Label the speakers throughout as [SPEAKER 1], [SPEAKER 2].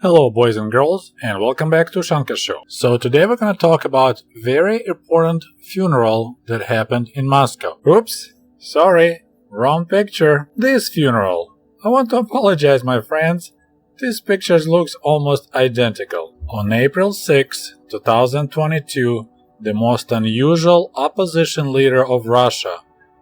[SPEAKER 1] Hello boys and girls, and welcome back to Ushanka Show. So today we're gonna talk about very important funeral that happened in Moscow. Oops, sorry, wrong picture. This funeral. I want to apologize, my friends. This picture looks almost identical. On April 6, 2022, the most unusual opposition leader of Russia,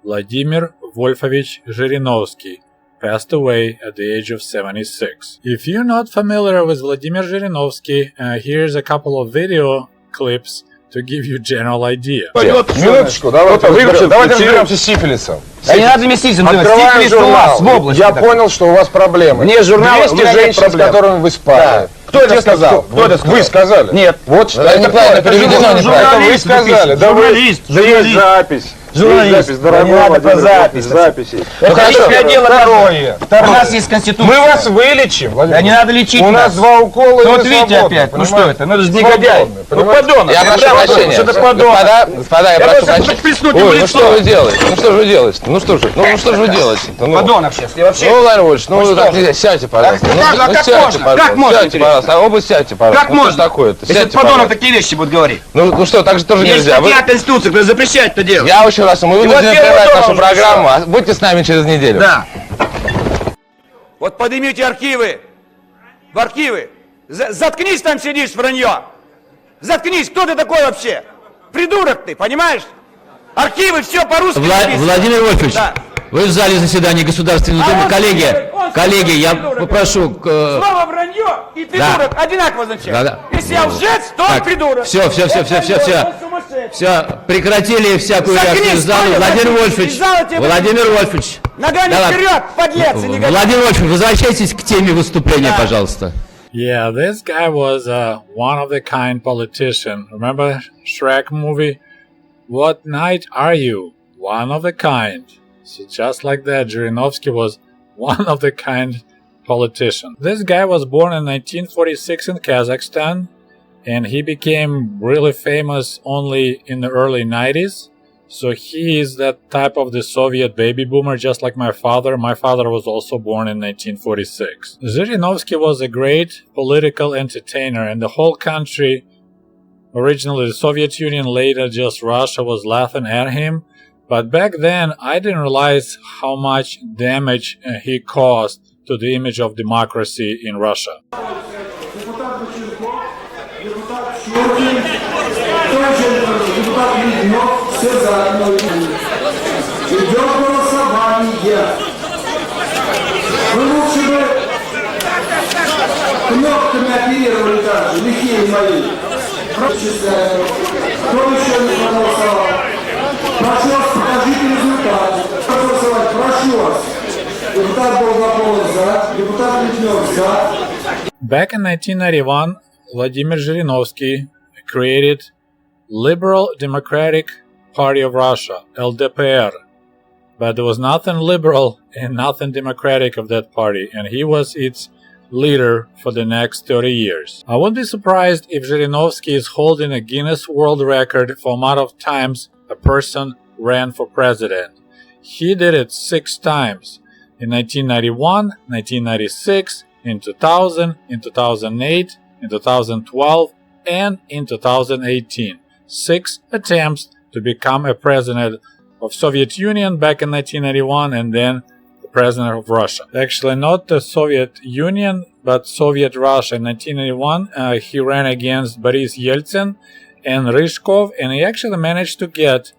[SPEAKER 1] Vladimir Wolfovich Zhirinovsky, passed away at the age of 76. If you're not familiar with Vladimir Zhirinovsky, here's a couple of video clips to give you a general idea.
[SPEAKER 2] Минуточку, давайте разберемся с сифилисом.
[SPEAKER 3] Да не надо сифилисом,
[SPEAKER 2] Открываем журнал. Я понял, что у вас проблемы.
[SPEAKER 3] Вне журнала
[SPEAKER 2] 200 женщин, с которыми вы спали.
[SPEAKER 3] Кто это сказал?
[SPEAKER 2] Вы сказали?
[SPEAKER 3] Нет.
[SPEAKER 2] Вот что
[SPEAKER 3] это неправильно переведено.
[SPEAKER 2] Это вы сказали.
[SPEAKER 3] Журналист.
[SPEAKER 2] Есть запись.
[SPEAKER 3] Журналист,
[SPEAKER 2] дорогой,
[SPEAKER 3] не надо по
[SPEAKER 2] записи.
[SPEAKER 3] Это дело второе. У нас есть конституция.
[SPEAKER 2] Мы вас вылечим, Владимир.
[SPEAKER 3] Да не надо лечить.
[SPEAKER 2] У нас 2 укола, и
[SPEAKER 3] вот
[SPEAKER 2] вы
[SPEAKER 3] видите
[SPEAKER 2] свободны,
[SPEAKER 3] опять, ну что это, ну это же негодяй.
[SPEAKER 2] Ну подонок.
[SPEAKER 4] Я прошу прощения.
[SPEAKER 3] Что это подонок?
[SPEAKER 4] Господа, я прошу прощения. Ой, ну что вы делаете? Ну что же вы делаете? Ну что же вы делаете?
[SPEAKER 3] Подонок сейчас. Я вообще...
[SPEAKER 4] Ну, Владимир Вольфович, ну так нельзя. Сядьте, пожалуйста.
[SPEAKER 3] Как можно?
[SPEAKER 4] Сядьте, пожалуйста. Оба сядьте, пожалуйста.
[SPEAKER 3] Как можно?
[SPEAKER 4] Что такое-то?
[SPEAKER 3] Если
[SPEAKER 4] Сядьте,
[SPEAKER 3] подонок
[SPEAKER 4] пожалуйста.
[SPEAKER 3] такие вещи будет говорить.
[SPEAKER 4] Ну что, так же тоже
[SPEAKER 3] Есть
[SPEAKER 4] нельзя.
[SPEAKER 3] статья Конституции, которая запрещает это делать.
[SPEAKER 4] Я очень раз, мы вынуждены прервать нашу программу. Будьте с нами через неделю.
[SPEAKER 3] Да.
[SPEAKER 5] Вот поднимите архивы, в архивы. Заткнись, там сидишь, вранье. Заткнись, кто ты такой вообще? Придурок ты, понимаешь? Архивы, все по-русски написано.
[SPEAKER 6] Владимир Вольфович,
[SPEAKER 5] Да.
[SPEAKER 6] вы в зале заседания Государственной Думы. Коллеги, я попрошу...
[SPEAKER 5] Слово вранье и придурок одинаково означает.
[SPEAKER 6] Да.
[SPEAKER 5] Если я лжец, то он придурок.
[SPEAKER 6] Все, все, прекратили всякую
[SPEAKER 5] Заткнись,
[SPEAKER 6] реакцию в зале.
[SPEAKER 5] понял?
[SPEAKER 6] Владимир Вольфович,
[SPEAKER 5] Ногами
[SPEAKER 6] давай.
[SPEAKER 5] вперед, подлец и негодяй.
[SPEAKER 6] Владимир Вольфович, возвращайтесь к теме выступления, пожалуйста.
[SPEAKER 1] Yeah, this guy was a one-of-the-kind politician. Remember Shrek movie? What knight are you? One of the kind. So just like that, Zhirinovsky was one-of-the-kind politician. This guy was born in 1946 in Kazakhstan, and he became really famous only in the early 90s. So he is that type of the Soviet baby boomer, just like my father. My father was also born in 1946. Zhirinovsky was a great political entertainer, and the whole country, originally the Soviet Union, later just Russia, was laughing at him. But back then, I didn't realize how much damage he caused to the image of democracy in Russia.
[SPEAKER 7] Прошу вас, покажите результат. Проголосовать, прошу вас. Депутат Долгополов за, депутат Литвинов за.
[SPEAKER 1] Back in 1991, Vladimir Zhirinovsky created Liberal Democratic Party of Russia, LDPR. But there was nothing liberal and nothing democratic of that party, and he was its leader for the next 30 years. I wouldn't be surprised if Zhirinovsky is holding a Guinness World Record for amount of times a person ran for president. He did it 6 times. In 1991, 1996, in 2000, in 2008, in 2012, and in 2018. 6 attempts to become a president of Soviet Union back in 1991 and then the president of Russia. Actually, not the Soviet Union, but Soviet Russia. In 1981, he ran against Boris Yeltsin and Ryzhkov, and he actually managed to get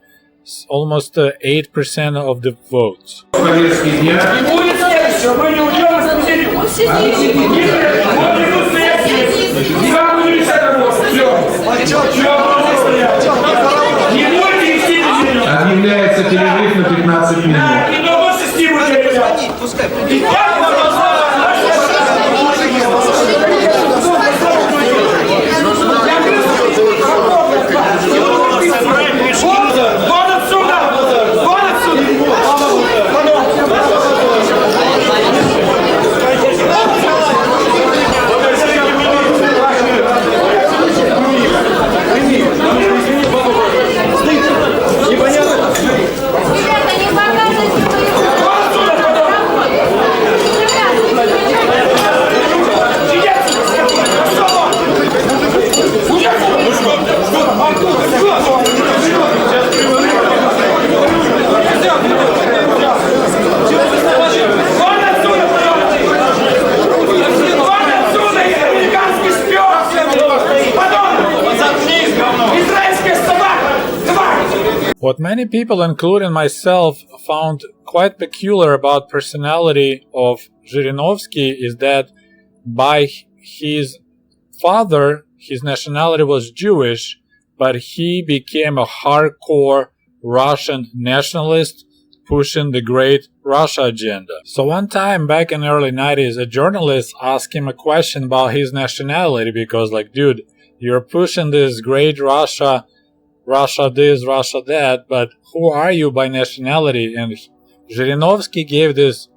[SPEAKER 1] almost 8% of the votes.
[SPEAKER 7] Объявляется перерыв на 15 минут.
[SPEAKER 1] many people, including myself, found quite peculiar about personality of Zhirinovsky is that by his father, his nationality was Jewish, but he became a hardcore Russian nationalist pushing the Great Russia agenda. So one time back in the early 90s, a journalist asked him a question about his nationality because, like, dude, you're pushing this Great Russia, Russia this, Russia that, but who are you by nationality? And Zhirinovsky gave this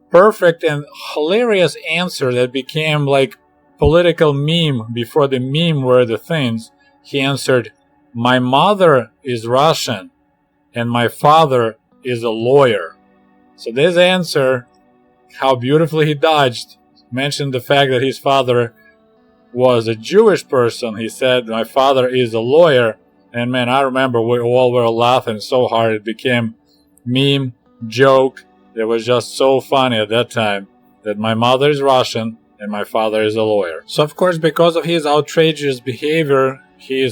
[SPEAKER 1] perfect and hilarious answer that became like political meme before the meme were the things. He answered, "My mother is Russian and my father is a lawyer." So this answer, how beautifully he dodged, mentioned the fact that his father was a Jewish person. He said, "My father is a lawyer." And man, I remember we all were laughing so hard. It became meme, joke. It was just so funny at that time that my mother is Russian and my father is a lawyer. So of course, because of his outrageous behavior, his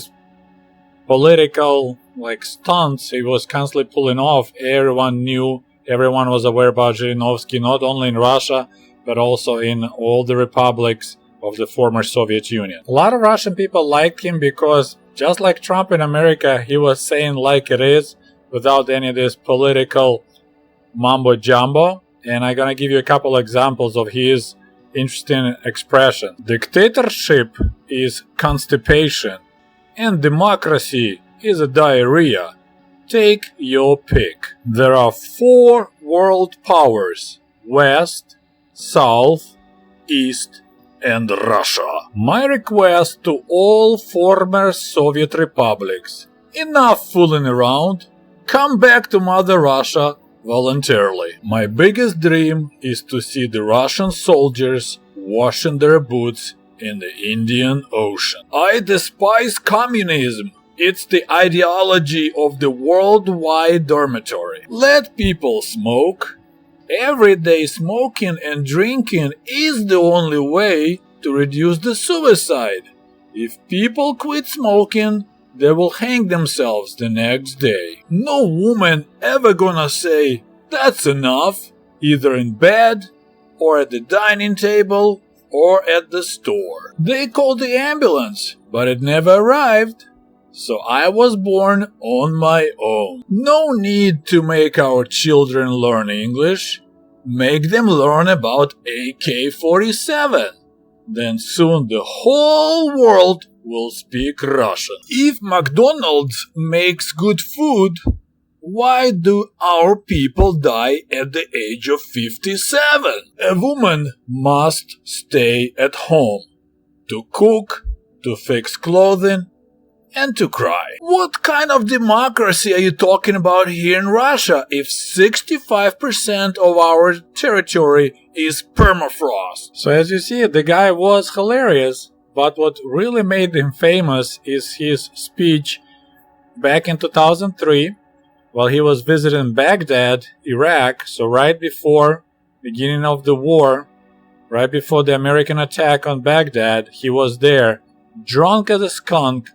[SPEAKER 1] political stunts he was constantly pulling off, everyone knew, everyone was aware about Zhirinovsky, not only in Russia, but also in all the republics of the former Soviet Union. A lot of Russian people liked him because, just like Trump in America, he was saying like it is, without any of this political mumbo-jumbo. And I'm gonna give you a couple examples of his interesting expression. Dictatorship is constipation, and democracy is a diarrhea. Take your pick. There are 4 world powers: West, South, East, and Russia. My request to all former Soviet republics: enough fooling around. Come back to Mother Russia voluntarily. My biggest dream is to see the Russian soldiers washing their boots in the Indian Ocean. I despise communism. It's the ideology of the worldwide dormitory. Let people smoke. Everyday smoking and drinking is the only way to reduce the suicide. If people quit smoking, they will hang themselves the next day. No woman ever gonna say, "That's enough," either in bed, or at the dining table, or at the store. They called the ambulance, but it never arrived. So I was born on my own. No need to make our children learn English. Make them learn about AK-47. Then soon the whole world will speak Russian. If McDonald's makes good food, why do our people die at the age of 57? A woman must stay at home to cook, to fix clothing, and to cry. What kind of democracy are you talking about here in Russia if 65% of our territory is permafrost? So as you see, the guy was hilarious, but what really made him famous is his speech back in 2003 while he was visiting Baghdad, Iraq, so right before beginning of the war, right before the American attack on Baghdad. He was there, drunk as a skunk.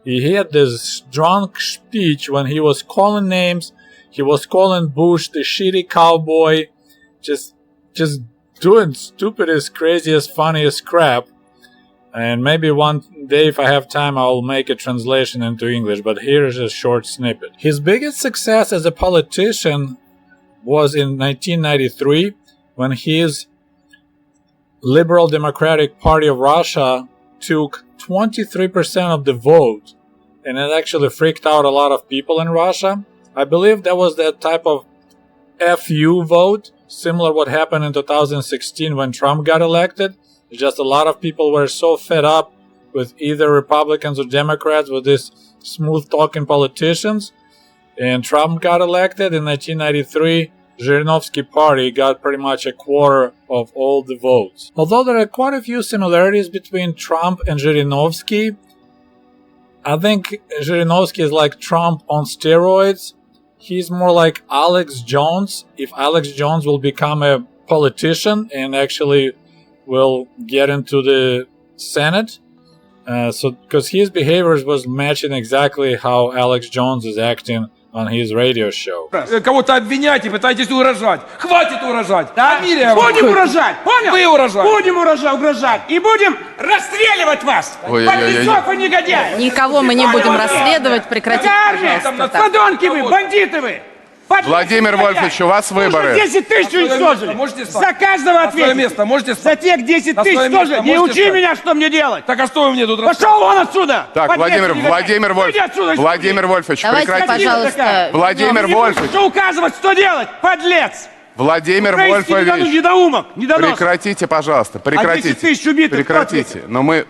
[SPEAKER 1] He had this drunk speech when he was calling names. He was calling Bush the shitty cowboy, just doing stupidest, craziest, funniest crap. And maybe one day, if I have time, I'll make a translation into English, but here's a short snippet. His biggest success as a politician was in 1993 when his Liberal Democratic Party of Russia took 23% of the vote, and it actually freaked out a lot of people in Russia. I believe that was that type of FU vote, similar what happened in 2016 when Trump got elected. Just a lot of people were so fed up with either Republicans or Democrats, with these smooth-talking politicians, and Trump got elected in 1993. Zhirinovsky party got pretty much a quarter of all the votes. Although there are quite a few similarities between Trump and Zhirinovsky, I think Zhirinovsky is like Trump on steroids. He's more like Alex Jones, if Alex Jones will become a politician and actually will get into the Senate. Because his behaviors was matching exactly how Alex Jones is acting on his radio show.
[SPEAKER 2] Кого-то обвинять и пытаетесь угрожать. Хватит угрожать.
[SPEAKER 5] Да? Будем угрожать, понял?
[SPEAKER 2] Вы угрожать.
[SPEAKER 5] Будем угрожать. И будем расстреливать вас. Подлецов и негодяев.
[SPEAKER 8] Никого мы не будем расследовать, прекратите,
[SPEAKER 5] Армия,
[SPEAKER 8] пожалуйста. так.
[SPEAKER 5] подонки вы, бандиты вы.
[SPEAKER 4] Владимир Вольфович, у вас выборы.
[SPEAKER 5] 10 тысяч уничтожили.
[SPEAKER 2] Можете встать?
[SPEAKER 5] За каждого
[SPEAKER 2] На свое
[SPEAKER 5] ответить.
[SPEAKER 2] место можете
[SPEAKER 5] За
[SPEAKER 2] встать?
[SPEAKER 5] тех 10
[SPEAKER 2] На
[SPEAKER 5] тысяч
[SPEAKER 2] свое
[SPEAKER 5] тоже.
[SPEAKER 2] место
[SPEAKER 5] Не
[SPEAKER 2] можете
[SPEAKER 5] учи
[SPEAKER 2] встать?
[SPEAKER 5] меня, что мне делать.
[SPEAKER 2] Так а что вы мне тут
[SPEAKER 5] Пошел вон отсюда.
[SPEAKER 4] Так,
[SPEAKER 5] подлец
[SPEAKER 4] Владимир
[SPEAKER 5] негодяй.
[SPEAKER 4] Вольфович,
[SPEAKER 5] Иди отсюда,
[SPEAKER 4] Владимир Вольфович,
[SPEAKER 8] Давайте,
[SPEAKER 4] прекратите.
[SPEAKER 8] пожалуйста.
[SPEAKER 4] Владимир
[SPEAKER 5] Не будешь
[SPEAKER 4] Вольфович,
[SPEAKER 5] что указывать, что делать, подлец.
[SPEAKER 4] Владимир
[SPEAKER 5] Украинский
[SPEAKER 4] Вольфович,
[SPEAKER 5] недоумок, недонос.
[SPEAKER 4] прекратите, пожалуйста,
[SPEAKER 5] 10
[SPEAKER 4] прекратите.
[SPEAKER 5] тысяч убитых,
[SPEAKER 4] Прекратите. Но мы,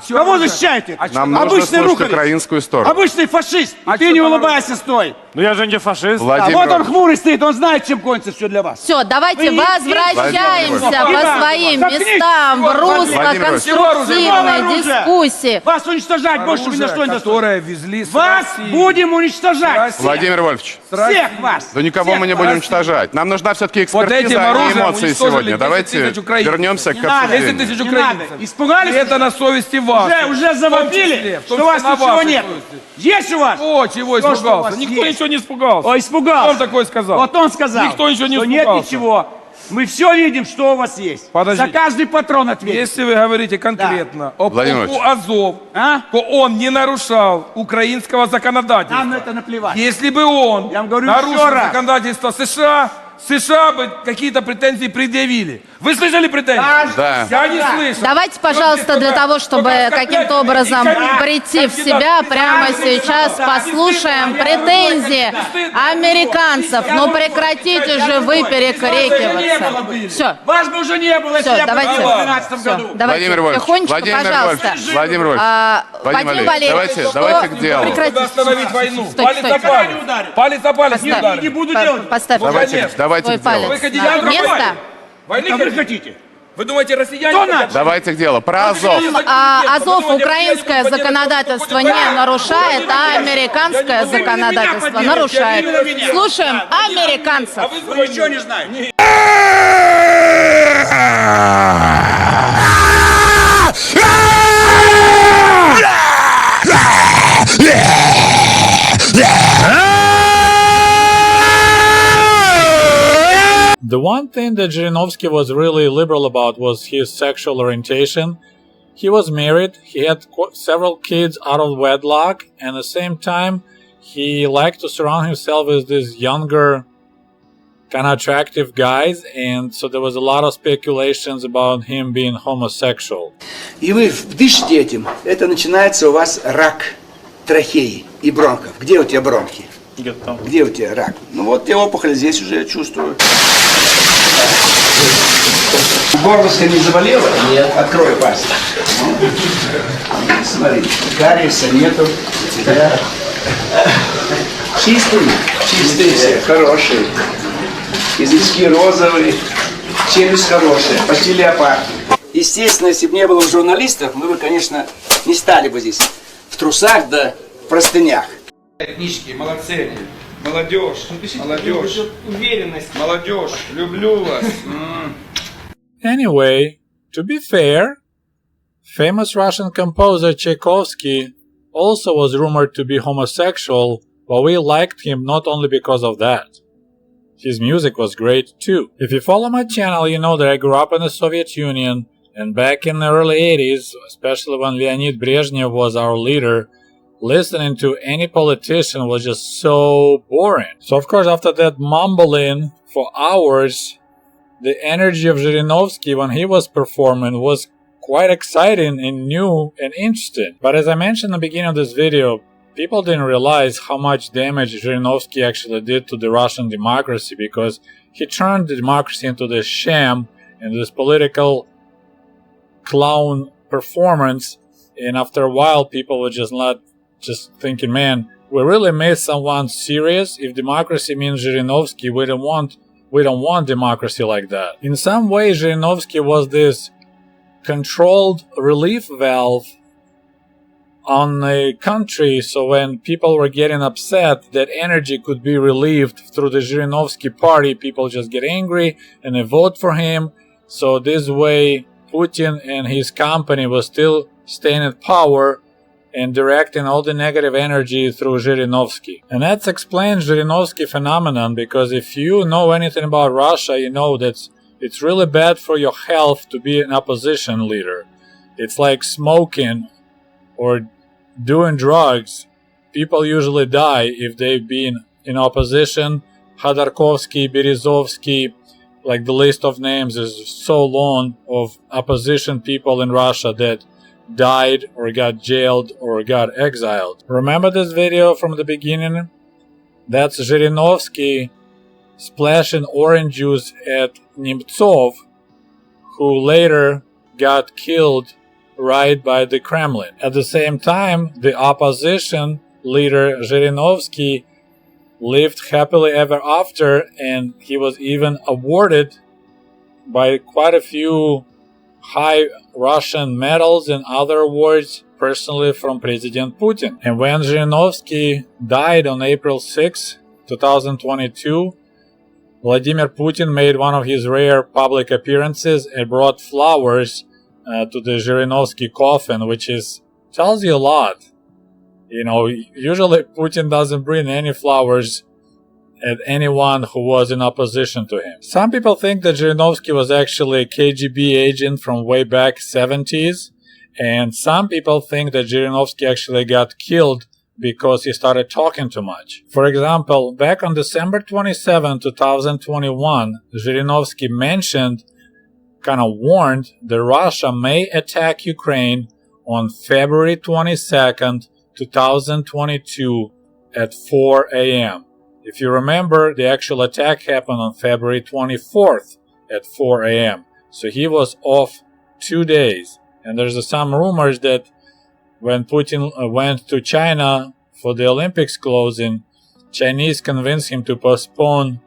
[SPEAKER 5] Кого защищаете?
[SPEAKER 4] нам нужно
[SPEAKER 5] Обычный
[SPEAKER 4] слушать
[SPEAKER 5] рухарь.
[SPEAKER 4] украинскую сторону.
[SPEAKER 5] Обычный фашист. И ты
[SPEAKER 2] что
[SPEAKER 5] не
[SPEAKER 2] там
[SPEAKER 5] улыбайся, стой.
[SPEAKER 9] Ну я же не фашист.
[SPEAKER 5] А
[SPEAKER 4] Владимир
[SPEAKER 5] вот он
[SPEAKER 4] Вольфович,
[SPEAKER 5] хмурый стоит, он знает, чем кончится все для вас.
[SPEAKER 8] Все, давайте
[SPEAKER 5] Вы не-
[SPEAKER 8] возвращаемся
[SPEAKER 5] Владимир
[SPEAKER 8] по своим
[SPEAKER 5] Вольфович,
[SPEAKER 8] местам в русло
[SPEAKER 4] Владимир Вольфович,
[SPEAKER 8] конструктивной
[SPEAKER 5] оружие.
[SPEAKER 8] дискуссии.
[SPEAKER 5] Вас уничтожать больше ни на что не достойно.
[SPEAKER 2] которое везли с
[SPEAKER 5] Вас
[SPEAKER 2] России.
[SPEAKER 5] будем уничтожать.
[SPEAKER 2] Россия.
[SPEAKER 4] Владимир Вольфович,
[SPEAKER 5] Всех вас.
[SPEAKER 4] да никого
[SPEAKER 5] Всех
[SPEAKER 4] мы не
[SPEAKER 5] вас.
[SPEAKER 4] будем уничтожать. Нам нужна все-таки
[SPEAKER 2] Вот этим
[SPEAKER 4] экспертиза, а не
[SPEAKER 2] оружием
[SPEAKER 4] эмоции
[SPEAKER 2] уничтожили
[SPEAKER 4] сегодня.
[SPEAKER 2] 10
[SPEAKER 4] Давайте
[SPEAKER 2] тысяч украинцев.
[SPEAKER 4] вернемся к
[SPEAKER 5] Не надо.
[SPEAKER 2] 10
[SPEAKER 4] обсуждению.
[SPEAKER 2] тысяч
[SPEAKER 5] Не
[SPEAKER 2] украинцев.
[SPEAKER 5] надо. Испугались?
[SPEAKER 2] И это на совести вас.
[SPEAKER 5] Уже завопили,
[SPEAKER 2] в том
[SPEAKER 5] что у вас
[SPEAKER 2] числе на
[SPEAKER 5] ничего
[SPEAKER 2] вашей
[SPEAKER 5] нет.
[SPEAKER 2] совести.
[SPEAKER 5] Есть у вас?
[SPEAKER 2] О, чего
[SPEAKER 5] То, что у
[SPEAKER 2] испугался?
[SPEAKER 5] вас
[SPEAKER 2] Никто
[SPEAKER 5] есть.
[SPEAKER 2] ничего не испугался.
[SPEAKER 5] Ой, испугался.
[SPEAKER 2] Кто вам такое сказал?
[SPEAKER 5] Вот он сказал,
[SPEAKER 2] Никто ничего не
[SPEAKER 5] что нет
[SPEAKER 2] испугался.
[SPEAKER 5] ничего. Мы все видим, что у вас есть.
[SPEAKER 2] Подождите.
[SPEAKER 5] За каждый патрон ответим.
[SPEAKER 2] Если вы говорите конкретно о
[SPEAKER 4] Владимир
[SPEAKER 2] полку
[SPEAKER 4] Ильич.
[SPEAKER 2] Азов,
[SPEAKER 5] А?
[SPEAKER 2] то он не нарушал украинского законодательства.
[SPEAKER 5] Нам на это наплевать.
[SPEAKER 2] Если бы он
[SPEAKER 5] Я вам говорю
[SPEAKER 2] нарушил
[SPEAKER 5] еще раз.
[SPEAKER 2] законодательство США бы какие-то претензии предъявили. Вы слышали претензии?
[SPEAKER 4] Да.
[SPEAKER 2] Я не слышал.
[SPEAKER 8] Давайте, пожалуйста, для того, чтобы каким-то образом прийти в себя, прямо сейчас послушаем претензии американцев. Ну прекратите же вы перекрикиваться. Все.
[SPEAKER 5] Вас бы уже не было, если
[SPEAKER 8] Все,
[SPEAKER 5] я бы
[SPEAKER 8] давайте.
[SPEAKER 5] был в 2012 году.
[SPEAKER 8] Давайте
[SPEAKER 4] Владимир Вольфович,
[SPEAKER 8] тихонечко,
[SPEAKER 4] Владимир
[SPEAKER 8] пожалуйста.
[SPEAKER 4] Вольфович, Владимир Вольфович,
[SPEAKER 8] Вадим
[SPEAKER 4] Владимир
[SPEAKER 8] Валерьевич,
[SPEAKER 4] Валерьевич,
[SPEAKER 8] что-
[SPEAKER 4] давайте к делу.
[SPEAKER 8] Прекратите.
[SPEAKER 2] Надо остановить войну.
[SPEAKER 8] Стой,
[SPEAKER 2] Палец
[SPEAKER 8] стой,
[SPEAKER 2] о палец.
[SPEAKER 5] не ударит.
[SPEAKER 2] Палец о палец не
[SPEAKER 8] Поставь.
[SPEAKER 5] Не
[SPEAKER 2] ударит.
[SPEAKER 5] буду делать.
[SPEAKER 8] Поставь
[SPEAKER 4] Давайте
[SPEAKER 8] свой
[SPEAKER 4] к делу.
[SPEAKER 8] палец
[SPEAKER 2] Вы хотите
[SPEAKER 8] на
[SPEAKER 2] ядерную
[SPEAKER 8] место.
[SPEAKER 2] войну? Войны
[SPEAKER 5] Что вы
[SPEAKER 2] хотите?
[SPEAKER 5] хотите?
[SPEAKER 2] Вы думаете, россияне
[SPEAKER 5] Кто
[SPEAKER 2] хотят?
[SPEAKER 5] начал?
[SPEAKER 4] Давайте к делу. Про Азов.
[SPEAKER 8] Азов украинское законодательство не нарушает, а американское законодательство нарушает. Слушаем американцев.
[SPEAKER 5] Вы ничего не знаете.
[SPEAKER 1] The one thing that Zhirinovsky was really liberal about was his sexual orientation. He was married, he had several kids out of wedlock, and at the same time, he liked to surround himself with these younger, kind of attractive guys, and so there was a lot of speculations about him being homosexual.
[SPEAKER 10] И вы дышите этим, это начинается у вас рак трахеи и бронхов. Где у тебя бронхи? Где у тебя рак? Ну вот тебе опухоль здесь уже я чувствую. Горлышко не заболело? Нет. Открой пасть. Ну, смотри, кариеса нету. Да. Чистые? Чистые все, хорошие. Язычки розовые, челюсть хорошая, почти леопард. Естественно, если бы не было журналистов, мы бы, конечно, не стали бы здесь в трусах да в простынях.
[SPEAKER 2] Книжки, молодцы. Молодежь, молодежь, уверенность, молодежь, люблю вас.
[SPEAKER 1] Anyway, to be fair, famous Russian composer Tchaikovsky also was rumored to be homosexual, but we liked him not only because of that. His music was great too. If you follow my channel, you know that I grew up in the Soviet Union, and back in the early 80s, especially when Leonid Brezhnev was our leader, listening to any politician was just so boring. So of course, after that mumbling for hours, the energy of Zhirinovsky when he was performing was quite exciting and new and interesting. But as I mentioned in the beginning of this video, people didn't realize how much damage Zhirinovsky actually did to the Russian democracy, because he turned the democracy into this sham and this political clown performance. And after a while, people were just thinking, man, we really made someone serious. If democracy means Zhirinovsky, we don't want democracy like that. In some way, Zhirinovsky was this controlled relief valve on a country, so when people were getting upset, that energy could be relieved through the Zhirinovsky party. People just get angry and they vote for him. So this way, Putin and his company was still staying at power, and directing all the negative energy through Zhirinovsky. And that explains Zhirinovsky phenomenon, because if you know anything about Russia, you know that it's really bad for your health to be an opposition leader. It's like smoking or doing drugs. People usually die if they've been in opposition. Khodorkovsky, Berezovsky, like the list of names is so long of opposition people in Russia that died or got jailed or got exiled. Remember this video from the beginning? That's Zhirinovsky splashing orange juice at Nemtsov, who later got killed right by the Kremlin. At the same time, the opposition leader Zhirinovsky lived happily ever after, and he was even awarded by quite a few high Russian medals and other awards personally from President Putin. And when Zhirinovsky died on April 6, 2022, Vladimir Putin made one of his rare public appearances and brought flowers to the Zhirinovsky coffin, which tells you a lot. You know, usually Putin doesn't bring any flowers at anyone who was in opposition to him. Some people think that Zhirinovsky was actually a KGB agent from way back 70s, and some people think that Zhirinovsky actually got killed because he started talking too much. For example, back on December 27, 2021, Zhirinovsky warned that Russia may attack Ukraine on February 22nd, 2022 at 4 a.m. If you remember, the actual attack happened on February 24th at 4 a.m. So he was off 2 days. And there's some rumors that when Putin went to China for the Olympics closing, Chinese convinced him to postpone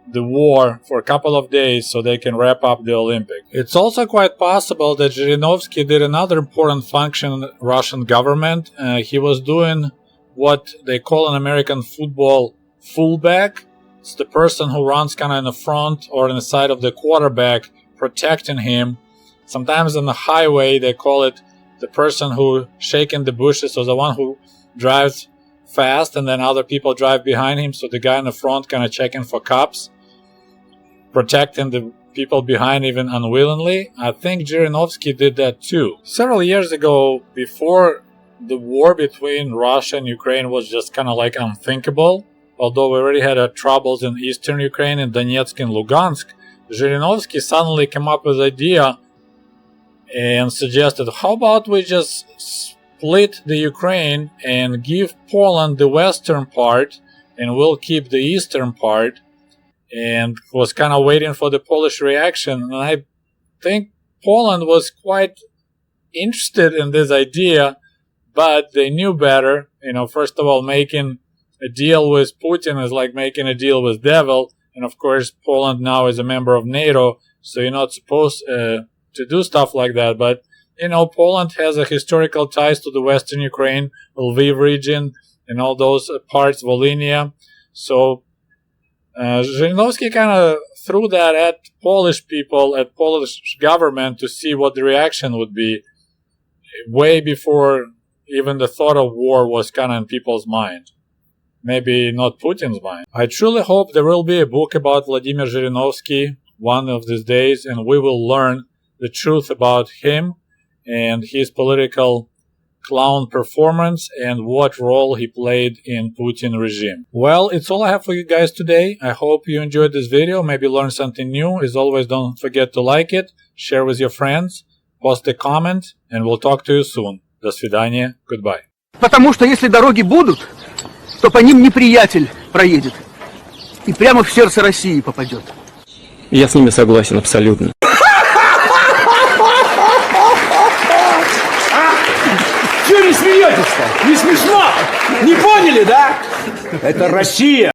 [SPEAKER 1] the war for a couple of days so they can wrap up the Olympics. It's also quite possible that Zhirinovsky did another important function in the Russian government. He was doing what they call in American football fullback. It's the person who runs in the front or in the side of the quarterback, protecting him. Sometimes on the highway they call it the person who shaking the bushes, or the one who drives fast and then other people drive behind him, so the guy in the front checking for cops, protecting the people behind even unwillingly. I think Zhirinovsky did that too. Several years ago, before the war between Russia and Ukraine was just unthinkable, although we already had troubles in eastern Ukraine, in Donetsk and Lugansk, Zhirinovsky suddenly came up with the idea and suggested, how about we just split the Ukraine and give Poland the western part and we'll keep the eastern part, and was waiting for the Polish reaction. And I think Poland was quite interested in this idea, but they knew better. First of all, making a deal with Putin is like making a deal with devil. And of course, Poland now is a member of NATO, so you're not supposed to do stuff like that. But, Poland has a historical ties to the western Ukraine, Lviv region, and all those parts, Volhynia. So Zhirinovsky threw that at Polish people, at Polish government, to see what the reaction would be, way before even the thought of war was in people's mind. Maybe not Putin's mind. I truly hope there will be a book about Vladimir Zhirinovsky one of these days, and we will learn the truth about him and his political clown performance and what role he played in Putin regime. Well, it's all I have for you guys today. I hope you enjoyed this video, maybe learned something new. As always, don't forget to like it, share with your friends, post a comment, and we'll talk to you soon. До свидания. Goodbye.
[SPEAKER 9] Потому что если дороги будут, то по ним неприятель проедет и прямо в сердце России попадет.
[SPEAKER 6] Я с ними согласен абсолютно.
[SPEAKER 9] Чего не смеетесь-то? Не смешно? Не поняли, да? Это Россия!